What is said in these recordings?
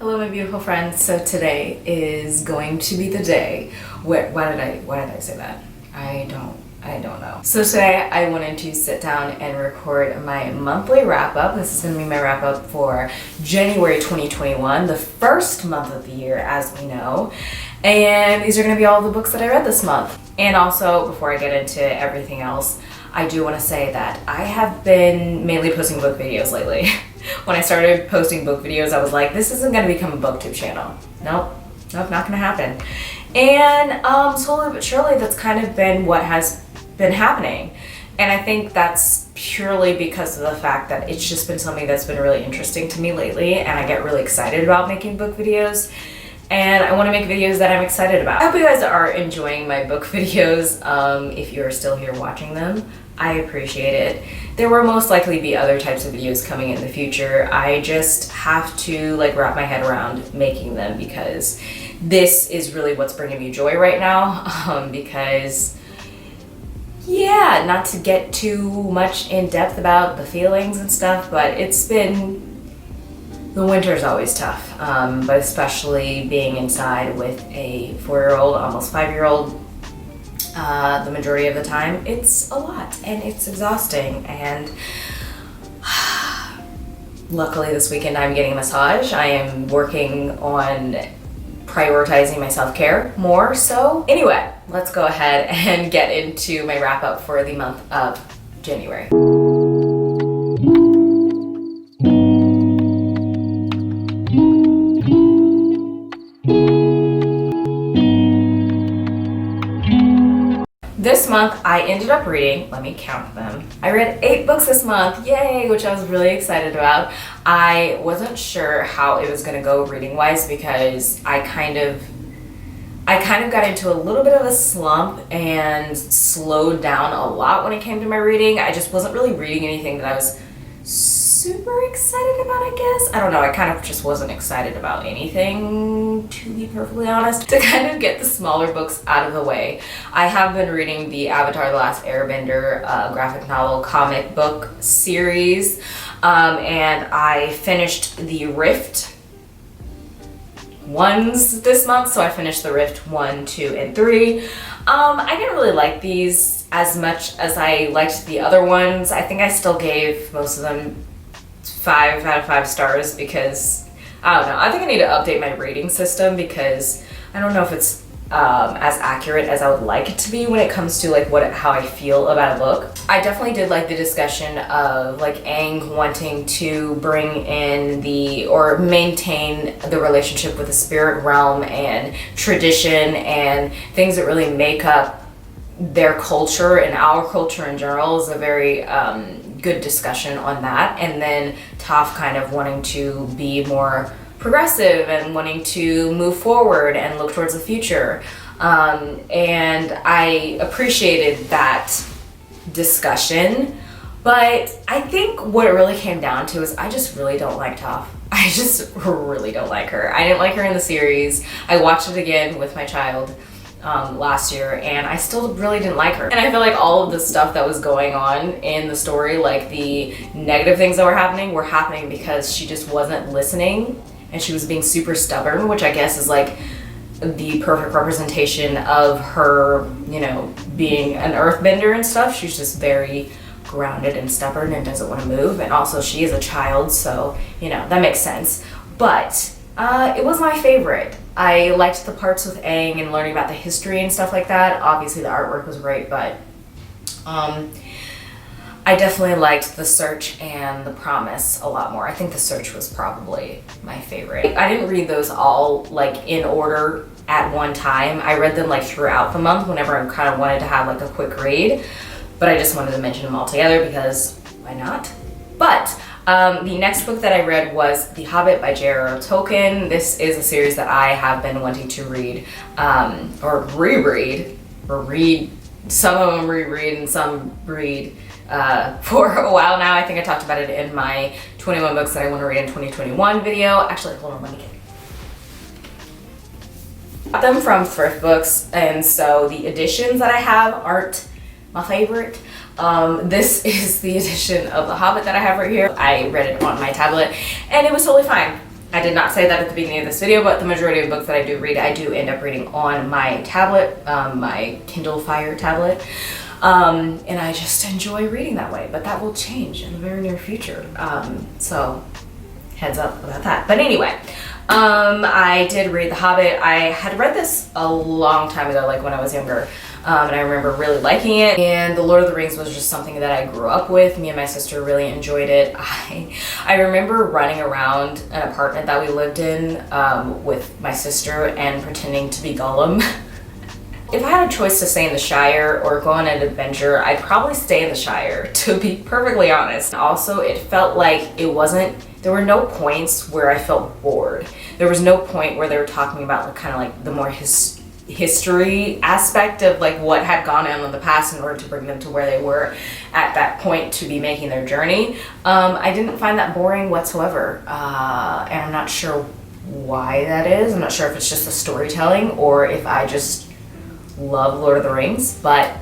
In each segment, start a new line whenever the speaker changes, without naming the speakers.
Hello my beautiful friends. So today is going to be the day why did I say that? I don't know. So today I wanted to sit down and record my monthly wrap up. This is going to be my wrap up for January 2021, the first month of the year as we know. And these are going to be all the books that I read this month. And also, before I get into everything else, I do want to say that I have been mainly posting book videos lately. When I started posting book videos, I was like, this isn't going to become a booktube channel. Nope, not going to happen. And slowly but surely, that's kind of been what has been happening. And I think that's purely because of the fact that it's just been something that's been really interesting to me lately, and I get really excited about making book videos. And I want to make videos that I'm excited about. I hope you guys are enjoying my book videos. If you're still here watching them, I appreciate it. There will most likely be other types of videos coming in the future. I just have to wrap my head around making them because this is really what's bringing me joy right now. Because yeah, not to get too much in depth about the feelings and stuff, but the winter's always tough, but especially being inside with a 4-year-old, almost 5-year-old, the majority of the time, it's a lot and it's exhausting. And luckily this weekend I'm getting a massage. I am working on prioritizing my self-care more so. Anyway, let's go ahead and get into my wrap up for the month of January. This month I ended up reading, let me count them. I read 8 books this month, yay, which I was really excited about. I wasn't sure how it was gonna go reading wise because I kind of got into a little bit of a slump and slowed down a lot when it came to my reading. I just wasn't really reading anything that I was super excited about, I guess. I don't know, I kind of just wasn't excited about anything, to be perfectly honest. To kind of get the smaller books out of the way, I have been reading the Avatar: The Last Airbender graphic novel comic book series, and I finished the Rift ones this month, so I finished the Rift 1, 2, and 3. I didn't really like these as much as I liked the other ones. I think I still gave most of them 5 out of 5 stars because, I don't know, I think I need to update my rating system because I don't know if it's as accurate as I would like it to be when it comes to how I feel about a book. I definitely did like the discussion of Aang wanting to bring in or maintain the relationship with the spirit realm and tradition and things that really make up their culture and our culture in general is a very good discussion on that. And then Toph kind of wanting to be more progressive and wanting to move forward and look towards the future. And I appreciated that discussion, but I think what it really came down to is I just really don't like Toph. I just really don't like her. I didn't like her in the series. I watched it again with my child last year and I still really didn't like her. And I feel like all of the stuff that was going on in the story, the negative things that were happening because she just wasn't listening and she was being super stubborn, which I guess is the perfect representation of her, being an earthbender and stuff. She's just very grounded and stubborn and doesn't want to move. And also she is a child, so, that makes sense. But it was my favorite. I liked the parts with Aang and learning about the history and stuff like that. Obviously the artwork was great, but I definitely liked The Search and The Promise a lot more. I think The Search was probably my favorite. I didn't read those all in order at one time. I read them throughout the month whenever I kind of wanted to have a quick read, but I just wanted to mention them all together because why not? But the next book that I read was The Hobbit by J.R.R. Tolkien. This is a series that I have been wanting to read or reread, or read. Some of them reread and some read for a while now. I think I talked about it in my 21 books that I want to read in 2021 video. Actually, hold on, let me get got them from thrift books, and so the editions that I have aren't my favorite. This is the edition of The Hobbit that I have right here. I read it on my tablet and it was totally fine. I did not say that at the beginning of this video, but the majority of books that I do read, I do end up reading on my tablet, my Kindle Fire tablet. And I just enjoy reading that way, but that will change in the very near future. So heads up about that. But anyway, I did read The Hobbit. I had read this a long time ago, like when I was younger. And I remember really liking it. And The Lord of the Rings was just something that I grew up with. Me and my sister really enjoyed it. I remember running around an apartment that we lived in with my sister and pretending to be Gollum. If I had a choice to stay in the Shire or go on an adventure, I'd probably stay in the Shire, to be perfectly honest. Also, it felt like there were no points where I felt bored. There was no point where they were talking about like, kind of like the more history aspect of like what had gone on in the past in order to bring them to where they were at that point to be making their journey. I didn't find that boring whatsoever, and I'm not sure why that is. I'm not sure if it's just the storytelling or if I just love Lord of the Rings, but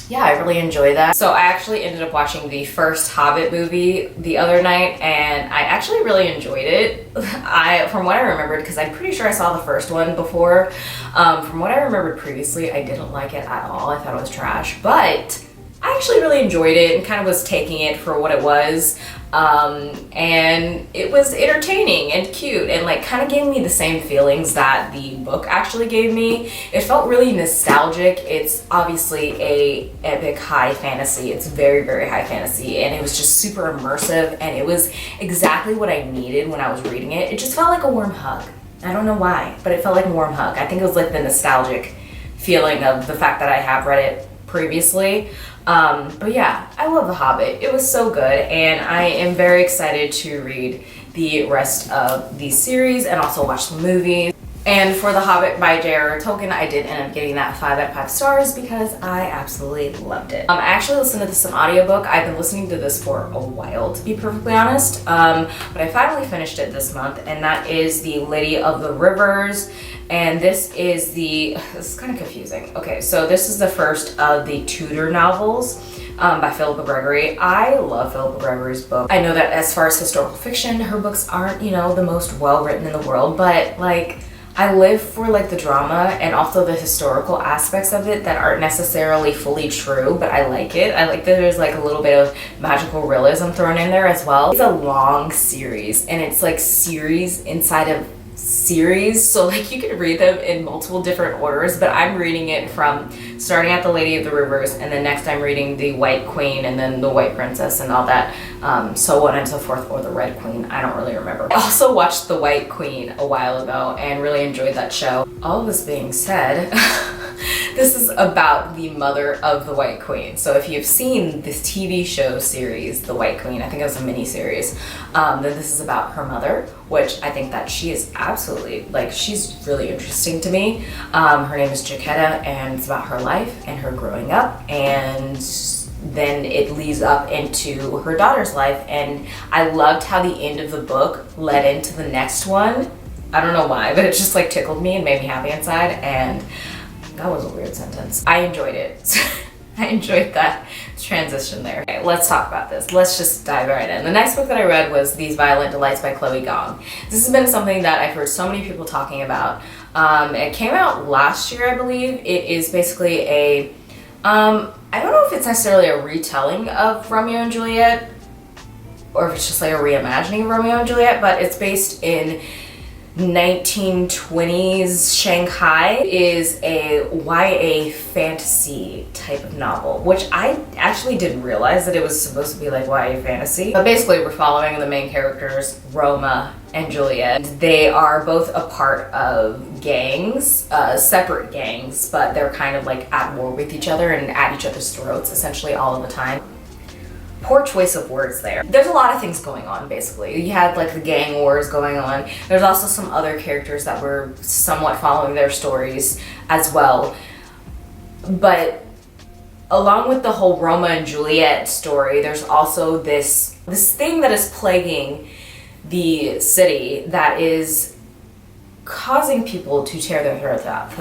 yeah, I really enjoy that. So I actually ended up watching the first Hobbit movie the other night, and I actually really enjoyed it. From what I remembered, because I'm pretty sure I saw the first one before, from what I remembered previously, I didn't like it at all. I thought it was trash, but I actually really enjoyed it and kind of was taking it for what it was. And it was entertaining and cute and like kind of gave me the same feelings that the book actually gave me. It felt really nostalgic. It's obviously a epic high fantasy. It's very, very high fantasy, and it was just super immersive, and it was exactly what I needed when I was reading it. It just felt like a warm hug. I don't know why, but it felt like a warm hug. I think it was like the nostalgic feeling of the fact that I have read it previously. But yeah, I love The Hobbit. It was so good, and I am very excited to read the rest of the series and also watch the movies. And for The Hobbit by J.R.R. Tolkien, I did end up getting that 5 out of 5 stars because I absolutely loved it. I actually listened to this in audiobook. I've been listening to this for a while, to be perfectly honest, but I finally finished it this month, and that is The Lady of the Rivers. And this is kind of confusing. Okay, so this is the first of the Tudor novels by Philippa Gregory. I love Philippa Gregory's book. I know that as far as historical fiction, her books aren't, the most well-written in the world, but like, I live for like the drama and also the historical aspects of it that aren't necessarily fully true, but I like it. I like that there's like a little bit of magical realism thrown in there as well. It's a long series, and it's like series inside of series, so like you can read them in multiple different orders, but I'm reading it from starting at The Lady of the Rivers, and then next I'm reading The White Queen, and then The White Princess and all that, so on and so forth, or The Red Queen. I don't really remember. I also watched The White Queen a while ago and really enjoyed that show. All of this being said, this is about the mother of the White Queen. So if you've seen this TV show series, The White Queen, I think it was a mini series, then this is about her mother, which I think that she is absolutely, like, she's really interesting to me. Her name is Jaquetta, and it's about her life and her growing up, and then it leads up into her daughter's life, and I loved how the end of the book led into the next one. I don't know why, but it just like tickled me and made me happy inside, and that was a weird sentence. I enjoyed it. I enjoyed that transition there. Okay, let's talk about this. Let's just dive right in. The next book that I read was These Violent Delights by Chloe Gong. This has been something that I've heard so many people talking about. It came out last year, I believe. It is basically I don't know if it's necessarily a retelling of Romeo and Juliet, or if it's just like a reimagining of Romeo and Juliet, but it's based in 1920s Shanghai. Is a YA fantasy type of novel, which I actually didn't realize that it was supposed to be like YA fantasy. But basically we're following the main characters, Roma and Juliet. They are both a part of gangs, separate gangs, but they're kind of like at war with each other and at each other's throats essentially all of the time. Poor choice of words there. There's a lot of things going on, basically. You had like the gang wars going on. There's also some other characters that were somewhat following their stories as well. But along with the whole Roma and Juliet story, there's also this thing that is plaguing the city that is causing people to tear their throats out.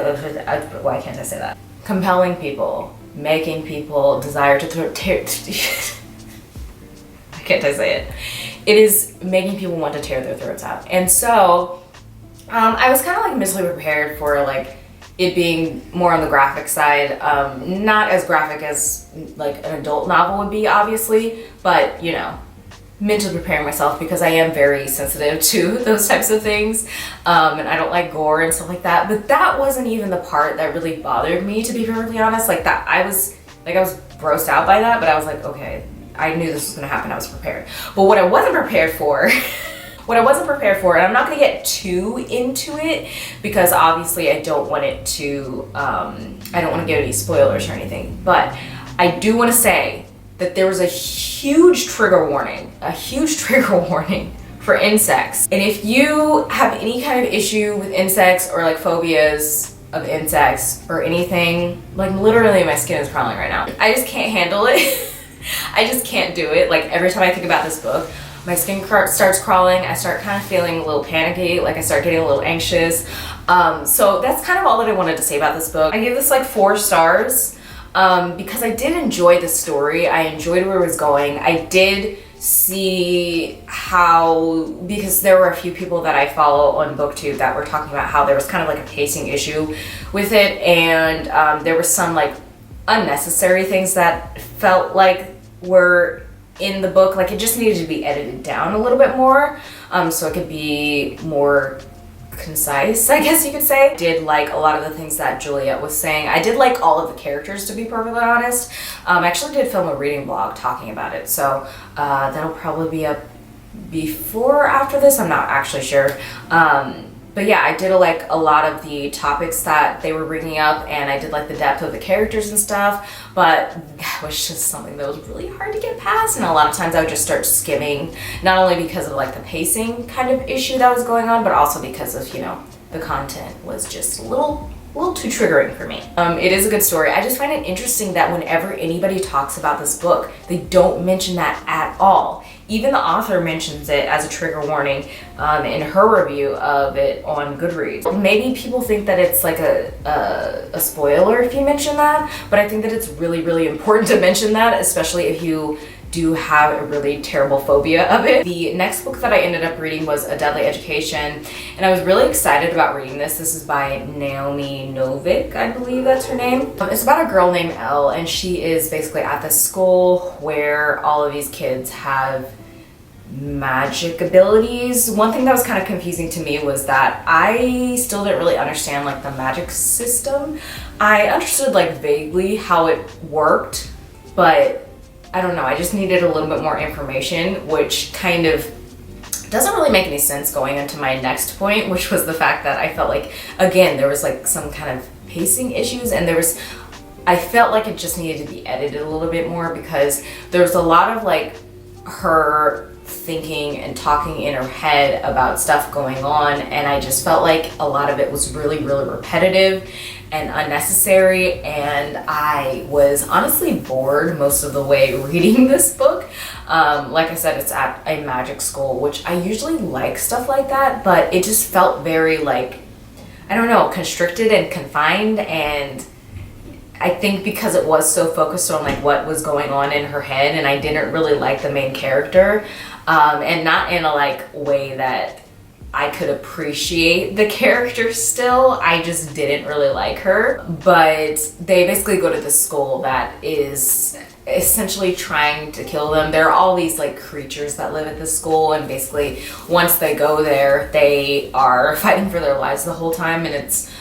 Why can't I say that? Compelling people, making people desire to tear... Can't I say it? it is making people want to tear their throats out. And so I was kind of like mentally prepared for like it being more on the graphic side, not as graphic as like an adult novel would be, obviously, but you know, mentally preparing myself because I am very sensitive to those types of things, and I don't like gore and stuff like that. But that wasn't even the part that really bothered me, to be perfectly honest. Like that, I was grossed out by that, but I was like, okay, I knew this was gonna happen. I was prepared. But what I wasn't prepared for, and I'm not gonna get too into it because obviously I don't want it to, I don't want to give any spoilers or anything. But I do want to say that there was a huge trigger warning for insects. And if you have any kind of issue with insects or like phobias of insects or anything, like literally my skin is crawling right now. I just can't handle it. I just can't do it. Like every time I think about this book, my skin starts crawling. I start kind of feeling a little panicky. Like I start getting a little anxious. So that's kind of all that I wanted to say about this book. I gave this like 4 stars. Because I did enjoy the story. I enjoyed where it was going. I did see how, because there were a few people that I follow on BookTube that were talking about how there was kind of like a pacing issue with it, and there were some like unnecessary things that felt like were in the book. Like it just needed to be edited down a little bit more, so it could be more concise, I guess you could say. I did like a lot of the things that Juliet was saying. I did like all of the characters, to be perfectly honest. I actually did film a reading blog talking about it, so that'll probably be up before or after this, I'm not actually sure. But yeah, I did like a lot of the topics that they were bringing up, and I did like the depth of the characters and stuff, but it was just something that was really hard to get past, and a lot of times I would just start skimming, not only because of like the pacing kind of issue that was going on, but also because of, you know, the content was just a little too triggering for me. It is a good story. I just find it interesting that whenever anybody talks about this book, they don't mention that at all. Even the author mentions it as a trigger warning in her review of it on Goodreads. Maybe people think that it's like a spoiler if you mention that, but I think that it's really important to mention that, especially if you do have a really terrible phobia of it. The next book that I ended up reading was A Deadly Education, and I was really excited about reading this. This is by Naomi Novik, I believe that's her name. It's about a girl named Elle, and she is basically at this school where all of these kids have magic abilities. One thing that was kind of confusing to me was that I still didn't really understand like the magic system. I understood like vaguely how it worked, but I don't know, I just needed a little bit more information, which kind of doesn't really make any sense going into my next point, which was the fact that I felt like, again, there was like some kind of pacing issues, and I felt like it just needed to be edited a little bit more because there was a lot of like her thinking and talking in her head about stuff going on, and I just felt like a lot of it was really repetitive and unnecessary, and I was honestly bored most of the way reading this book. Like I said, it's at a magic school, which I usually like stuff like that, but it just felt very like, I don't know, constricted and confined, and I think because it was so focused on like what was going on in her head, and I didn't really like the main character, and not in a like way that I could appreciate the character still. I just didn't really like her. But they basically go to this school that is essentially trying to kill them. There are all these like creatures that live at this school, and basically once they go there, they are fighting for their lives the whole time, and it's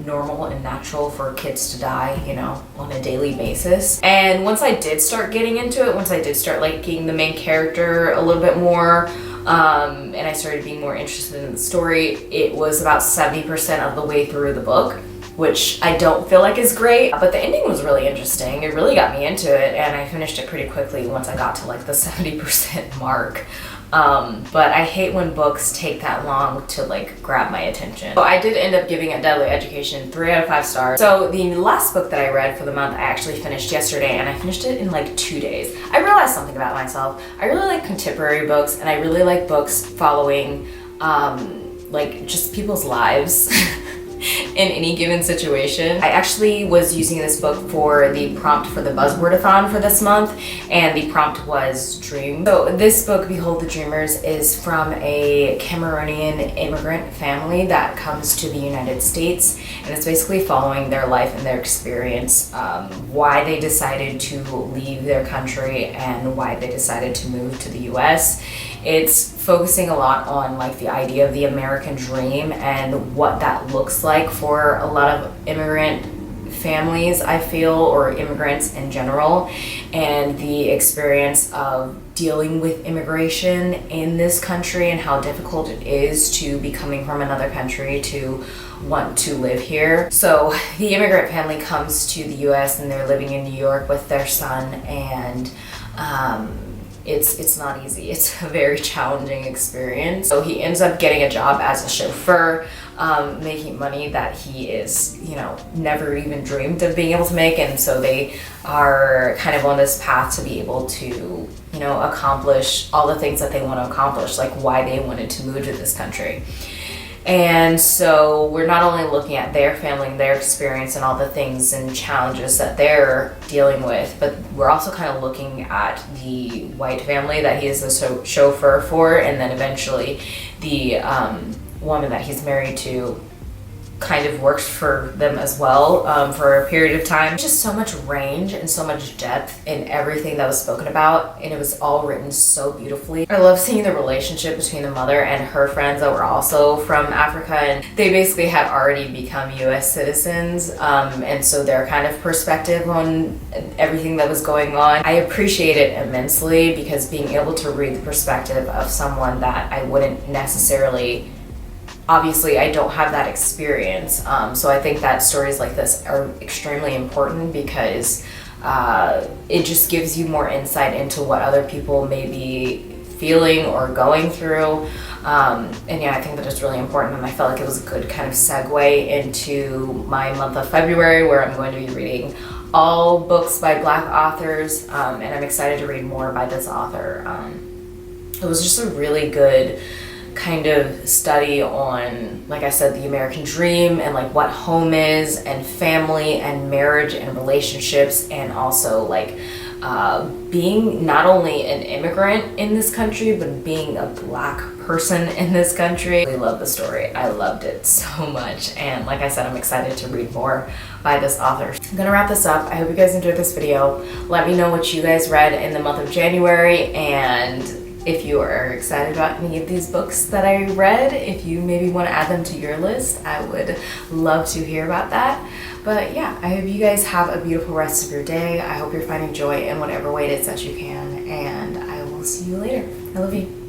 normal and natural for kids to die, you know, on a daily basis. And once I did start getting into it, once I did start liking the main character a little bit more, and I started being more interested in the story, it was about 70% of the way through the book, which I don't feel like is great, but the ending was really interesting. It really got me into it, and I finished it pretty quickly once I got to like the 70% mark. But I hate when books take that long to like grab my attention. So I did end up giving A Deadly Education 3 out of 5 stars. So the last book that I read for the month, I actually finished yesterday, and I finished it in like 2 days. I realized something about myself. I really like contemporary books, and I really like books following like just people's lives. in any given situation. I actually was using this book for the prompt for the Buzzwordathon for this month, and the prompt was dream. So this book, Behold the Dreamers, is from a Cameroonian immigrant family that comes to the United States, and it's basically following their life and their experience, why they decided to leave their country and why they decided to move to the US. It's focusing a lot on like the idea of the American dream and what that looks like for a lot of immigrant families, I feel, or immigrants in general, and the experience of dealing with immigration in this country and how difficult it is to be coming from another country to want to live here. So the immigrant family comes to the US and they're living in New York with their son, and it's not easy. It's a very challenging experience. So he ends up getting a job as a chauffeur, making money that he is, never even dreamed of being able to make. And so they are kind of on this path to be able to, accomplish all the things that they want to accomplish, like why they wanted to move to this country. And so we're not only looking at their family and their experience and all the things and challenges that they're dealing with, but we're also kind of looking at the white family that he is the chauffeur for, and then eventually the woman that he's married to kind of works for them as well, for a period of time. Just so much range and so much depth in everything that was spoken about, and it was all written so beautifully. I love seeing the relationship between the mother and her friends that were also from Africa, and they basically had already become US citizens, and so their kind of perspective on everything that was going on. I appreciate it immensely, because being able to read the perspective of someone that I wouldn't necessarily, obviously I don't have that experience, so I think that stories like this are extremely important, because it just gives you more insight into what other people may be feeling or going through, and yeah, I think that it's really important, and I felt like it was a good kind of segue into my month of February, where I'm going to be reading all books by Black authors, and I'm excited to read more by this author. It was just a really good kind of study on, like I said, the American dream and like what home is, and family and marriage and relationships, and also like being not only an immigrant in this country, but being a Black person in this country. I really love the story. I loved it so much, and like I said, I'm excited to read more by this author. I'm gonna wrap this up. I hope you guys enjoyed this video. Let me know what you guys read in the month of January, and if you are excited about any of these books that I read, if you maybe want to add them to your list, I would love to hear about that. But yeah, I hope you guys have a beautiful rest of your day. I hope you're finding joy in whatever way it is that you can, and I will see you later. I love you.